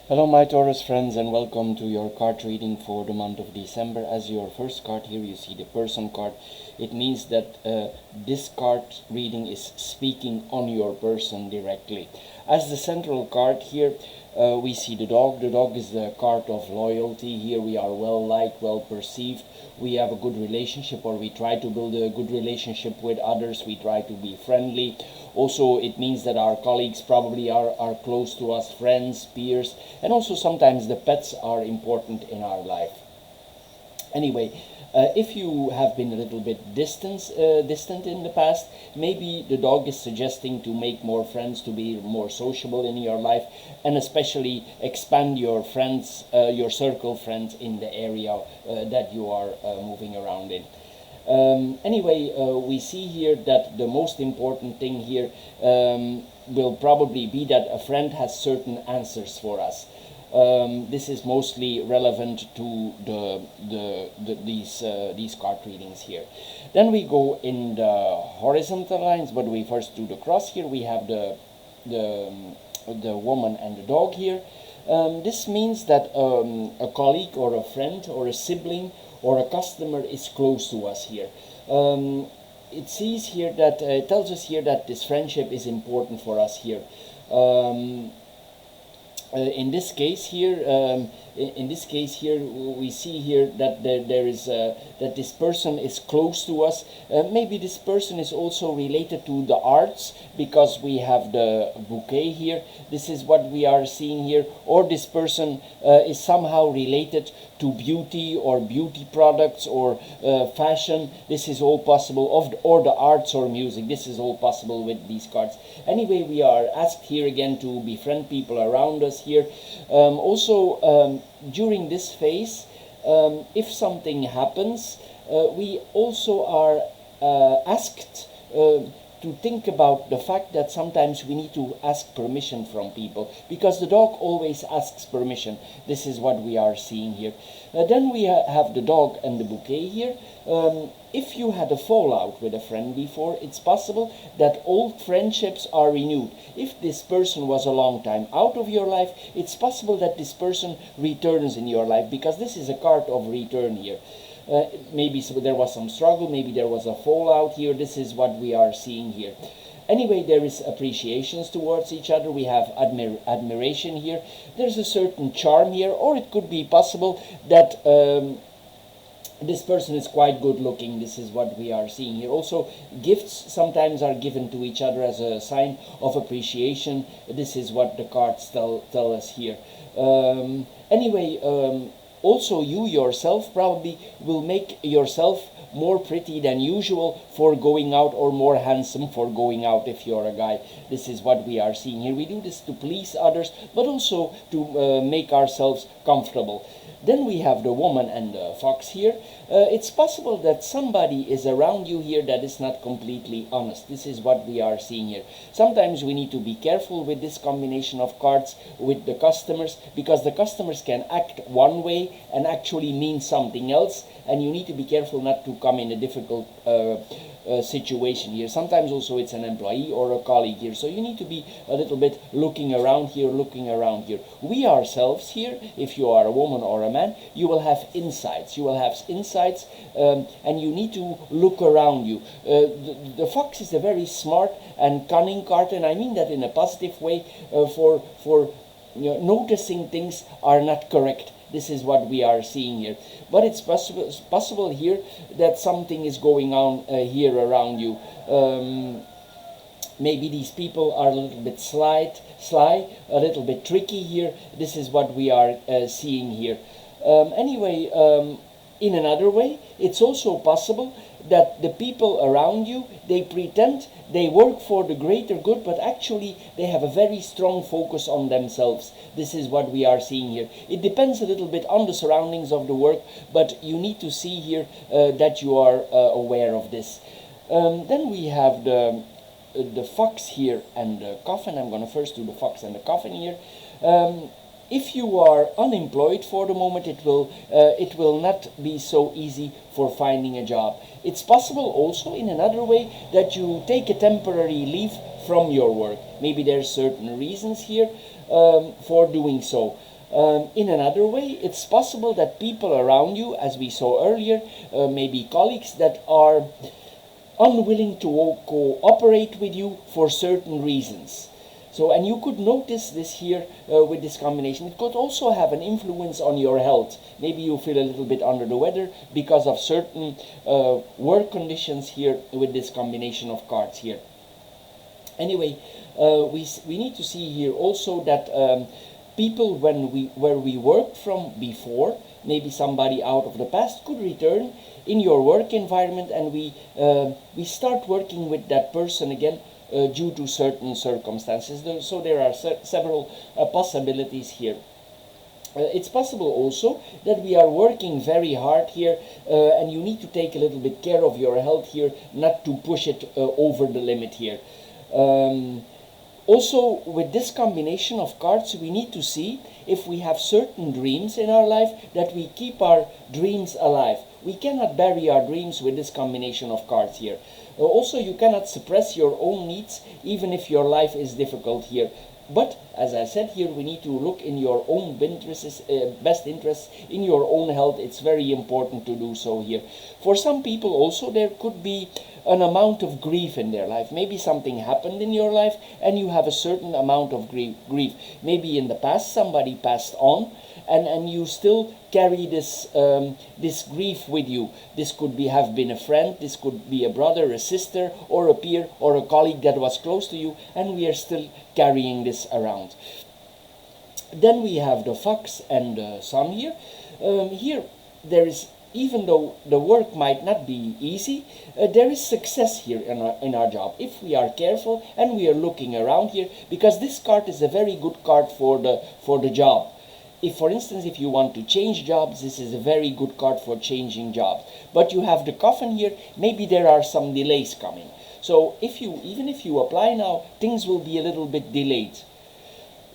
Hello my Taurus friends, and welcome to your card reading for the month of December. As your first card here you see the person card. It means that this card reading is speaking on your person directly. As the central card here we see the dog. The dog is the card of loyalty. Here we are well liked, well perceived. We have a good relationship, or we try to build a good relationship with others. We try to be friendly. Also, it means that our colleagues probably are close to us, friends, peers, and also sometimes the pets are important in our life. Anyway, if you have been a little bit distant in the past, maybe the dog is suggesting to make more friends, to be more sociable in your life, and especially expand your friends, your circle friends in the area that you are moving around in. Anyway, we see here that the most important thing here will probably be that a friend has certain answers for us. This is mostly relevant to these card readings here. Then we go in the horizontal lines, but we first do the cross here. We have the woman and the dog here. This means that a colleague or a friend or a sibling or a customer is close to us here. It sees here that it tells us here that this friendship is important for us here. In this case here, we see here that there is that this person is close to us. Maybe this person is also related to the arts, because we have the bouquet here. This is what we are seeing here. Or this person is somehow related to beauty or beauty products or fashion. This is all possible, or the arts or music. This is all possible with these cards. Anyway, we are asked here again to befriend people around us here. Also, during this phase, if something happens, we also are asked to think about the fact that sometimes we need to ask permission from people, because the dog always asks permission. This is what we are seeing here. Then we have the dog and the bouquet here. If you had a fallout with a friend before, it's possible that old friendships are renewed. If this person was a long time out of your life, it's possible that this person returns in your life, because this is a card of return here. Maybe there was some struggle, maybe there was a fallout here. This is what we are seeing here. Anyway, there is appreciations towards each other. We have admiration here. There's a certain charm here, or it could be possible that this person is quite good looking. This is what we are seeing here. Also, gifts sometimes are given to each other as a sign of appreciation. This is what the cards tell us here. Anyway, also you yourself probably will make yourself more pretty than usual for going out, or more handsome for going out if you're a guy. This is what we are seeing here. We do this to please others, but also to make ourselves comfortable. Then we have the woman and the fox here. It's possible that somebody is around you here that is not completely honest. This is what we are seeing here. Sometimes we need to be careful with this combination of cards with the customers, because the customers can act one way and actually mean something else, and you need to be careful not to come in a difficult situation here. Sometimes also it's an employee or a colleague here, so you need to be a little bit looking around here. We ourselves here, if you are a woman or a man, you will have insights. And you need to look around you. The fox is a very smart and cunning card, and I mean that in a positive way. For noticing things are not correct. This is what we are seeing here. But it's possible here that something is going on here around you. Maybe these people are a little bit sly, a little bit tricky here. This is what we are seeing here. Anyway, in another way, it's also possible that the people around you, they pretend they work for the greater good, but actually they have a very strong focus on themselves. This is what we are seeing here. It depends a little bit on the surroundings of the work, but you need to see here that you are aware of this. Then we have the fox here and the coffin. I'm going to first do the fox and the coffin here. If you are unemployed for the moment, it will not be so easy for finding a job. It's possible also in another way that you take a temporary leave from your work. Maybe there's certain reasons here for doing so. In another way, it's possible that people around you, as we saw earlier, maybe colleagues that are unwilling to cooperate with you for certain reasons. So, and you could notice this here with this combination. It could also have an influence on your health. Maybe you feel a little bit under the weather because of certain work conditions here with this combination of cards here. Anyway, we need to see here also that people where we worked from before, maybe somebody out of the past, could return in your work environment, and we start working with that person again due to certain circumstances. So there are several possibilities here. It's possible also that we are working very hard here, and you need to take a little bit care of your health here, not to push it over the limit here. Also, with this combination of cards, we need to see if we have certain dreams in our life, that we keep our dreams alive. We cannot bury our dreams with this combination of cards here. Also, you cannot suppress your own needs, even if your life is difficult here. But, as I said here, we need to look in your own best interests, in your own health. It's very important to do so here. For some people also, there could be an amount of grief in their life. Maybe something happened in your life and you have a certain amount of grief. Maybe in the past somebody passed on, and you still carry this this grief with you. This could have been a friend, this could be a brother, a sister, or a peer, or a colleague that was close to you, and we are still carrying this around. Then we have the fox and the sun here. Here there is, even though the work might not be easy, there is success here in our job if we are careful and we are looking around here, because this card is a very good card for the job. If, for instance, if you want to change jobs, this is a very good card for changing jobs. But you have the coffin here, maybe there are some delays coming. So even if you apply now, things will be a little bit delayed.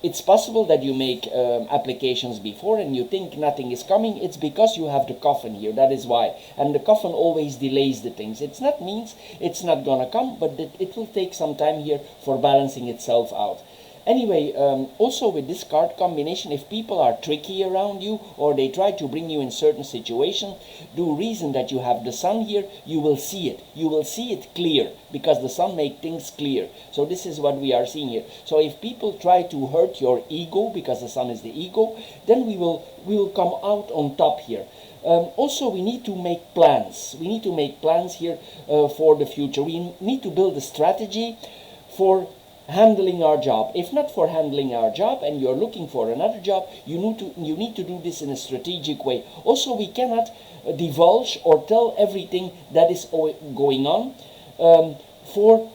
It's possible that you make applications before and you think nothing is coming. It's because you have the coffin here, that is why. And the coffin always delays the things. It's not means it's not gonna come, but it will take some time here for balancing itself out. Anyway, also with this card combination, if people are tricky around you or they try to bring you in certain situations, the reason that you have the sun here, you will see it. You will see it clear, because the sun makes things clear. So this is what we are seeing here. So if people try to hurt your ego, because the sun is the ego, then we will come out on top here. Also, we need to make plans. We need to make plans here for the future. We need to build a strategy for handling our job. If not for handling our job and you're looking for another job, you need to do this in a strategic way. Also, we cannot divulge or tell everything that is going on for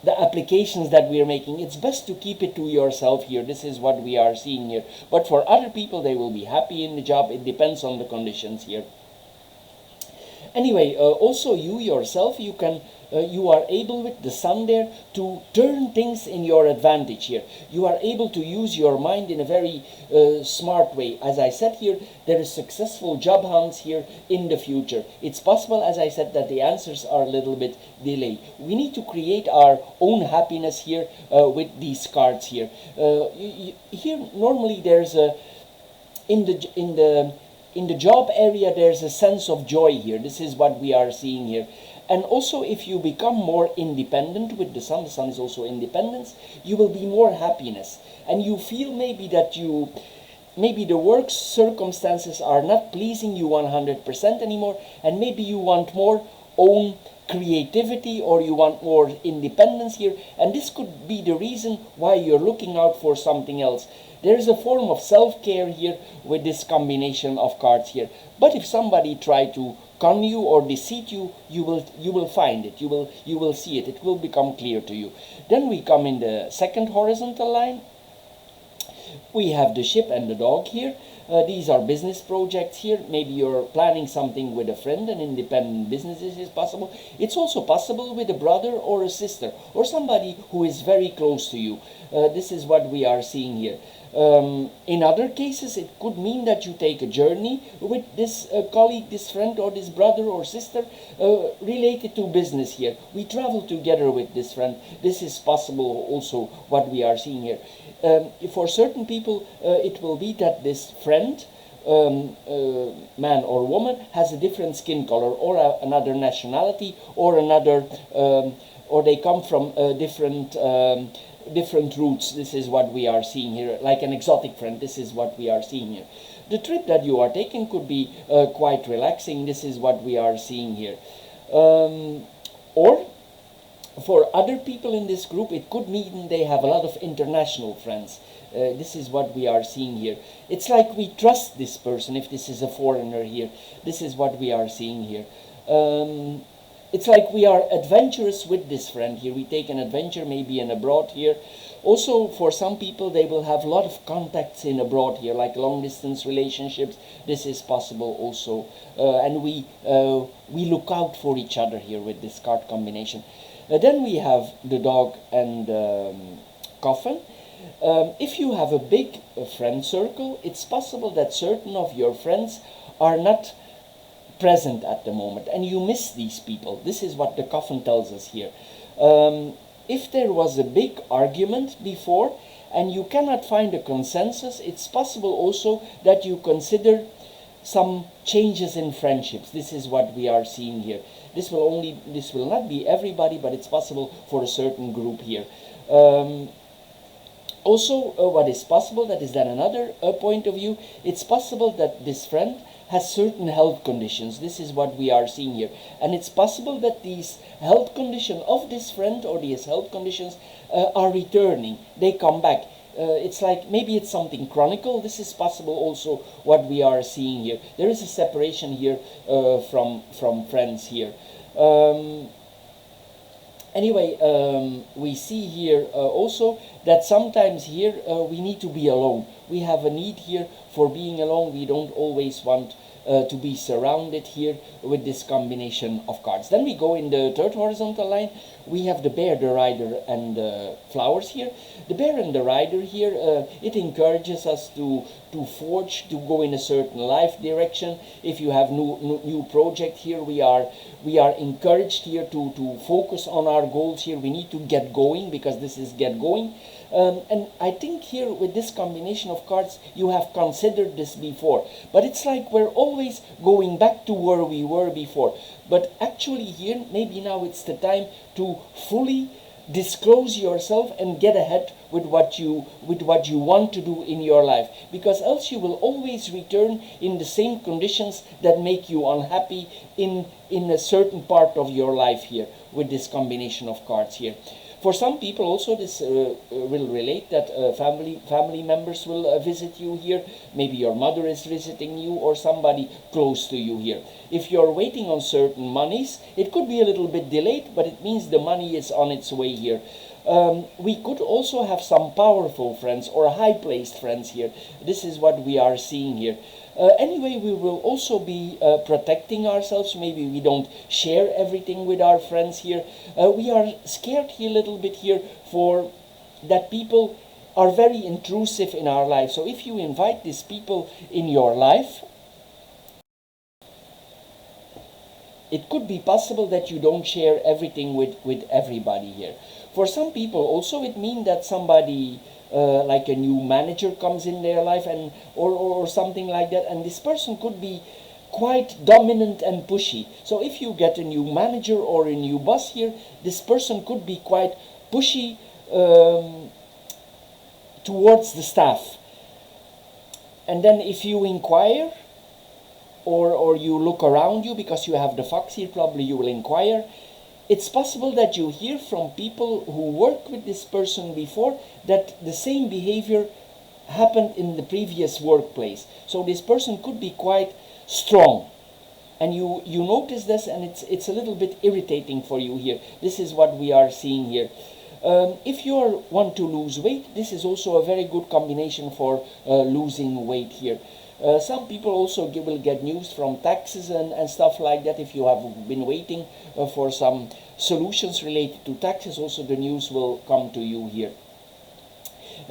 the applications that we are making. It's best to keep it to yourself here. This is what we are seeing here. But for other people, they will be happy in the job. It depends on the conditions here. Anyway, also you yourself, you are able with the sun there to turn things in your advantage here. You are able to use your mind in a very smart way. As I said here, there is successful job hunts here in the future. It's possible, as I said, that the answers are a little bit delayed. We need to create our own happiness here with these cards here. Here normally there's a in the job area, there's a sense of joy here. This is what we are seeing here. And also, if you become more independent with the sun is also independence, you will be more happiness. And you feel maybe that maybe the work circumstances are not pleasing you 100% anymore, and maybe you want more own creativity, or you want more independence here, and this could be the reason why you're looking out for something else. There is a form of self-care here with this combination of cards here. But if somebody try to con you or deceive you, you will find it. You will see it. It will become clear to you. Then we come in the second horizontal line. We have the ship and the dog here. These are business projects here. Maybe you're planning something with a friend, and independent businesses is possible. It's also possible with a brother or a sister or somebody who is very close to you. This is what we are seeing here. In other cases, it could mean that you take a journey with this colleague, this friend, or this brother or sister related to business here. We travel together with this friend. This is possible also what we are seeing here. For certain people, it will be that this friend, man or woman, has a different skin color, or another nationality, or another, or they come from different roots. This is what we are seeing here, like an exotic friend. This is what we are seeing here. The trip that you are taking could be quite relaxing. This is what we are seeing here. Or for other people in this group, it could mean they have a lot of international friends. This is what we are seeing here. It's like we trust this person if this is a foreigner here. This is what we are seeing here. It's like we are adventurous with this friend here. We take an adventure maybe in abroad here. Also, for some people, they will have a lot of contacts in abroad here, like long distance relationships. This is possible also. And we look out for each other here with this card combination. Then we have the dog and coffin. If you have a big friend circle, it's possible that certain of your friends are not present at the moment and you miss these people. This is what the coffin tells us here. If there was a big argument before and you cannot find a consensus, it's possible also that you consider some changes in friendships. This is what we are seeing here. This will not be everybody, but it's possible for a certain group here. Also, what is possible, that is then another point of view, it's possible that this friend has certain health conditions. This is what we are seeing here. And it's possible that these health conditions of this friend or these health conditions are returning. They come back. It's like maybe it's something chronic. This is possible also what we are seeing here. There is a separation here from friends here. Anyway, we see here also that sometimes here we need to be alone. We have a need here for being alone. We don't always want to be surrounded here with this combination of cards. Then we go in the third horizontal line. We have the bear, the rider, and the flowers here. The bear and the rider here, it encourages us to forge, to go in a certain life direction. If you have new project here, we are encouraged here to focus on our goals here. We need to get going, because this is get going. And I think here with this combination of cards, you have considered this before. But it's like we're always going back to where we were before. But actually here, maybe now it's the time to fully disclose yourself and get ahead with what you want to do in your life, because else you will always return in the same conditions that make you unhappy in a certain part of your life here with this combination of cards here. For some people also this will relate that family members will visit you here. Maybe your mother is visiting you or somebody close to you here. If you're waiting on certain monies, it could be a little bit delayed, but it means the money is on its way here. We could also have some powerful friends or high-placed friends here. This is what we are seeing here. Anyway, we will also be protecting ourselves. Maybe we don't share everything with our friends here. We are scared here a little bit here for that people are very intrusive in our life. So if you invite these people in your life, it could be possible that you don't share everything with everybody here. For some people also it means that somebody like a new manager comes in their life and or something like that, and this person could be quite dominant and pushy. So if you get a new manager or a new boss here, this person could be quite pushy towards the staff. And then if you inquire or you look around you, because you have the fox here, probably you will inquire. It's possible that you hear from people who worked with this person before that the same behavior happened in the previous workplace. So this person could be quite strong. And you notice this, and it's a little bit irritating for you here. This is what we are seeing here. If you want to lose weight, this is also a very good combination for losing weight here. Some people also will get news from taxes and stuff like that. If you have been waiting for some solutions related to taxes, also the news will come to you here.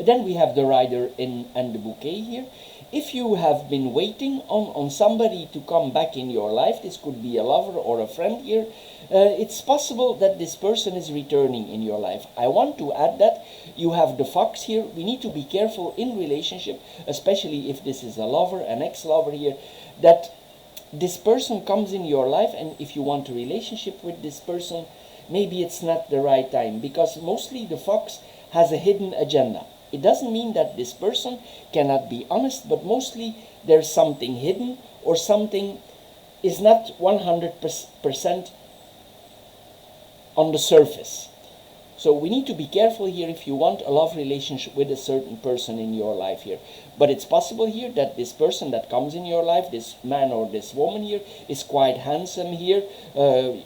Then we have the rider and the bouquet here. If you have been waiting on somebody to come back in your life, this could be a lover or a friend here, it's possible that this person is returning in your life. I want to add that you have the fox here. We need to be careful in relationship, especially if this is a lover, an ex-lover here, that this person comes in your life, and if you want a relationship with this person, maybe it's not the right time, because mostly the fox has a hidden agenda. It doesn't mean that this person cannot be honest, but mostly there's something hidden, or something is not 100% on the surface. So we need to be careful here if you want a love relationship with a certain person in your life here. But it's possible here that this person that comes in your life, this man or this woman here, is quite handsome here.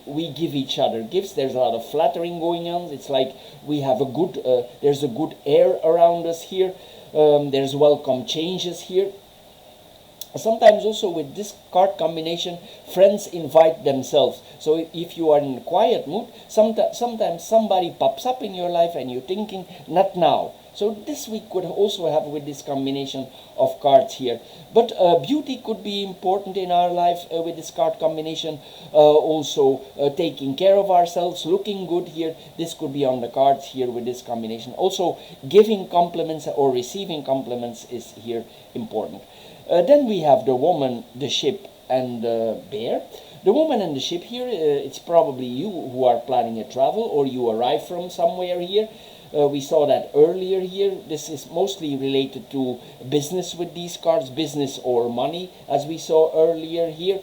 We give each other gifts. There's a lot of flattering going on. It's like we have a good, there's a good air around us here. There's welcome changes here. Sometimes also with this card combination, friends invite themselves. So if you are in a quiet mood, sometimes somebody pops up in your life and you're thinking, not now. So this we could also have with this combination of cards here. But beauty could be important in our life with this card combination. Also taking care of ourselves, looking good here. This could be on the cards here with this combination. Also giving compliments or receiving compliments is here important. Then we have the woman, the ship, and the bear. The woman and the ship here, it's probably you who are planning a travel, or you arrive from somewhere here. We saw that earlier here. This is mostly related to business with these cards, business or money, as we saw earlier here.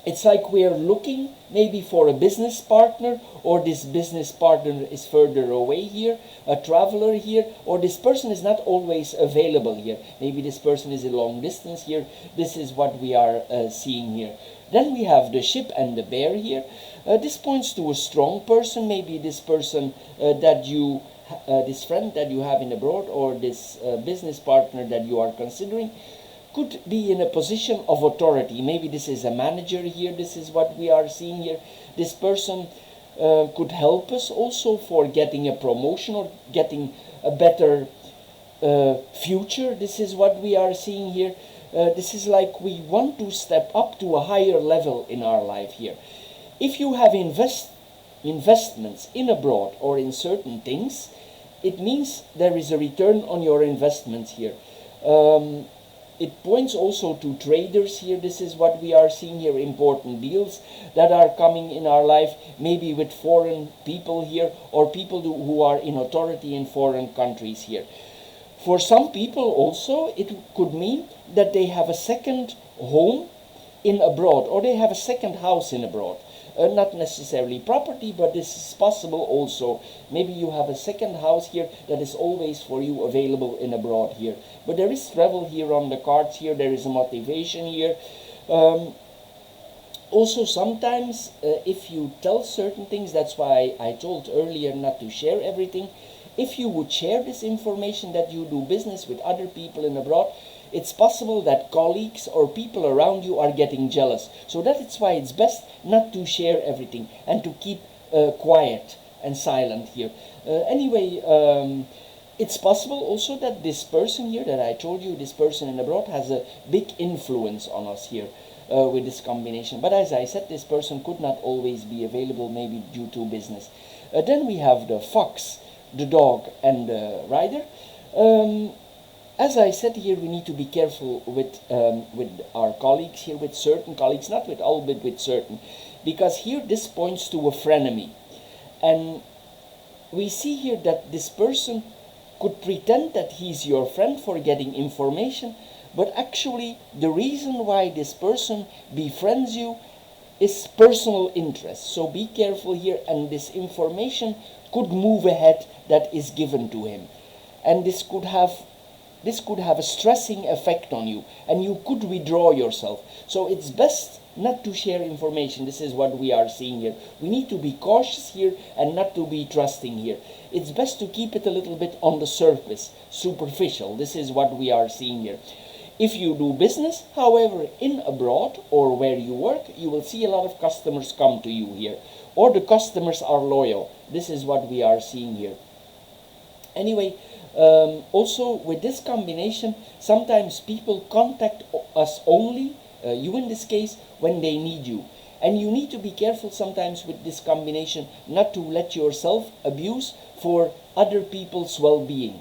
It's like we are looking maybe for a business partner, or this business partner is further away here, a traveler here, or this person is not always available here. Maybe this person is a long distance here. This is what we are seeing here. Then we have the ship and the bear here. This points to a strong person, maybe this person that you, this friend that you have in abroad, or this business partner that you are considering, could be in a position of authority. Maybe this is a manager here. This is what we are seeing here. This person could help us also for getting a promotion or getting a better future. This is what we are seeing here. This is like we want to step up to a higher level in our life here. If you have investments in abroad or in certain things, it means there is a return on your investments here. It points also to traders here. This is what we are seeing here, important deals that are coming in our life, maybe with foreign people here, or people who are in authority in foreign countries here. For some people also, it could mean that they have a second home in abroad, or they have a second house in abroad. Not necessarily property, but this is possible also. Maybe you have a second house here that is always for you available in abroad here. But there is travel here on the cards here. There is a motivation here. Also sometimes if you tell certain things, that's why I told earlier not to share everything. If you would share this information that you do business with other people in abroad, it's possible that colleagues or people around you are getting jealous. So that's why it's best not to share everything and to keep quiet and silent here. Anyway, it's possible also that this person here that I told you, this person in abroad, has a big influence on us here with this combination. But as I said, this person could not always be available, maybe due to business. Then we have the fox, the dog, and the rider. As I said here, we need to be careful with our colleagues here, with certain colleagues, not with all, but with certain. Because here this points to a frenemy. And we see here that this person could pretend that he's your friend for getting information, but actually the reason why this person befriends you is personal interest. So be careful here, and this information could move ahead that is given to him. And this could have a stressing effect on you, and you could withdraw yourself. So it's best not to share information. This is what we are seeing here. We need to be cautious here and not to be trusting here. It's best to keep it a little bit on the surface, superficial. This is what we are seeing here. If you do business, however, in abroad or where you work, you will see a lot of customers come to you here. Or the customers are loyal. This is what we are seeing here. Anyway, also with this combination, sometimes people contact us only, you in this case, when they need you. And you need to be careful sometimes with this combination not to let yourself abuse for other people's well-being.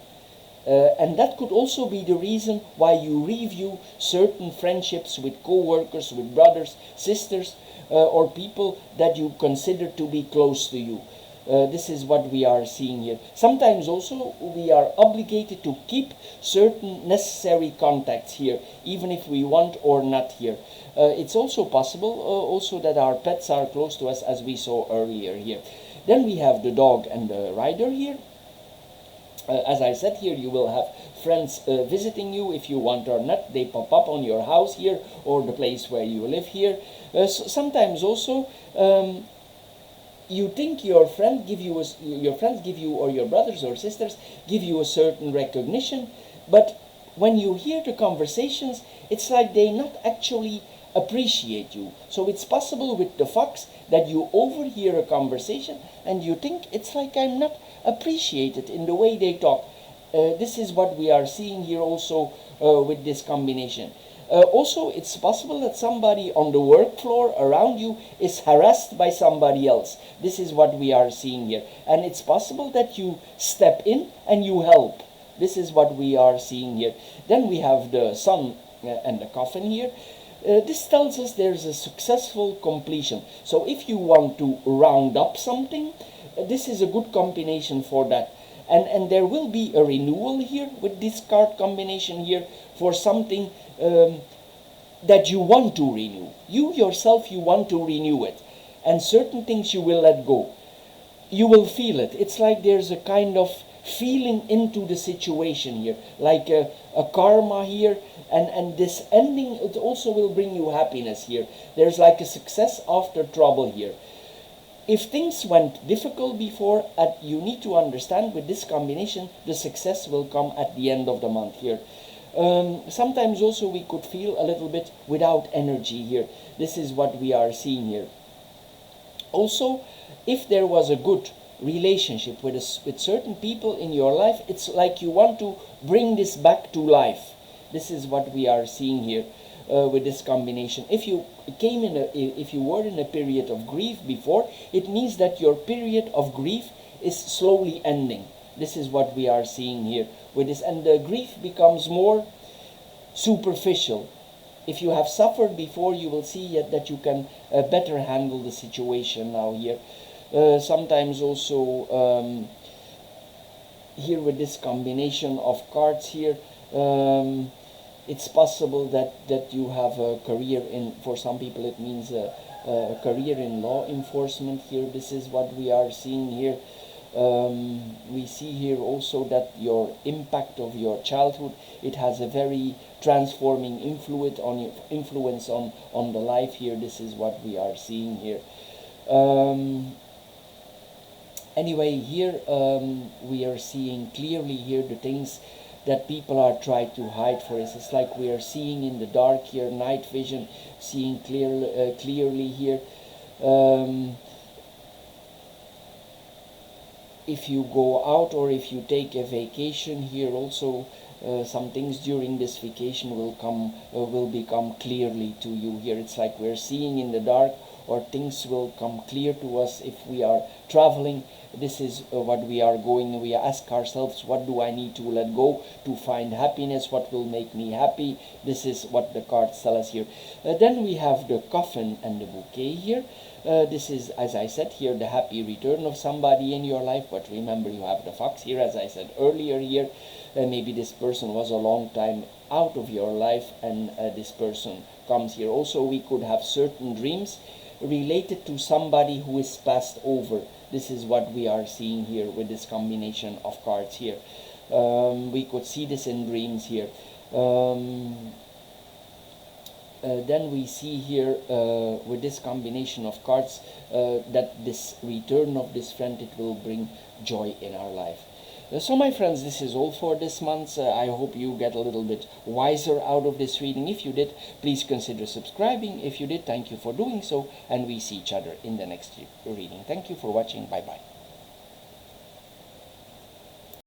And that could also be the reason why you review certain friendships with co-workers, with brothers, sisters, or people that you consider to be close to you. This is what we are seeing here. Sometimes also we are obligated to keep certain necessary contacts here, even if we want or not here. It's also possible also that our pets are close to us, as we saw earlier here. Then we have the dog and the rider here. As I said here, you will have friends visiting you if you want or not. They pop up on your house here or the place where you live here. Sometimes also you think your friends give you or your brothers or sisters give you a certain recognition, but when you hear the conversations, it's like they not actually appreciate you. So it's possible with the fox that you overhear a conversation and you think it's like I'm not appreciated in the way they talk. This is what we are seeing here also with this combination. Also, it's possible that somebody on the work floor around you is harassed by somebody else. This is what we are seeing here. And it's possible that you step in and you help. This is what we are seeing here. Then we have the sun and the coffin here. This tells us there's a successful completion. So if you want to round up something, this is a good combination for that. And there will be a renewal here with this card combination here for something that you want to renew. You yourself, you want to renew it. And certain things you will let go. You will feel it. It's like there's a kind of feeling into the situation here. Like a karma here. And this ending, it also will bring you happiness here. There's like a success after trouble here. If things went difficult before, you need to understand with this combination, the success will come at the end of the month here. Sometimes also we could feel a little bit without energy here. This is what we are seeing here. Also, if there was a good relationship with certain people in your life, it's like you want to bring this back to life. This is what we are seeing here with this combination. If you were in a period of grief before, it means that your period of grief is slowly ending. This is what we are seeing here with this, and the grief becomes more superficial. If you have suffered before, you will see that you can better handle the situation now here. Sometimes also here with this combination of cards here, it's possible that you have a career in, for some people it means a career in law enforcement here. This is what we are seeing here. We see here also that your impact of your childhood, it has a very transforming influence on the life here. This is what we are seeing here. Anyway, here we are seeing clearly here the things that people are trying to hide for us. It's like we are seeing in the dark here, night vision, seeing clearly here. If you go out or if you take a vacation here also, some things during this vacation will become clearly to you here. It's like we're seeing in the dark, or things will come clear to us if we are traveling. This is what we are going. We ask ourselves, what do I need to let go to find happiness? What will make me happy? This is what the cards tell us here. Then we have the coffin and the bouquet here. This is, as I said here, the happy return of somebody in your life. But remember, you have the fox here, as I said earlier here. Maybe this person was a long time out of your life, and this person comes here. Also, we could have certain dreams related to somebody who is passed over. This is what we are seeing here with this combination of cards here. We could see this in dreams here. Then we see here with this combination of cards that this return of this friend, it will bring joy in our life. So my friends, this is all for this month. I hope you get a little bit wiser out of this reading. If you did, please consider subscribing. If you did, thank you for doing so, and we see each other in the next reading. Thank you for watching. Bye bye.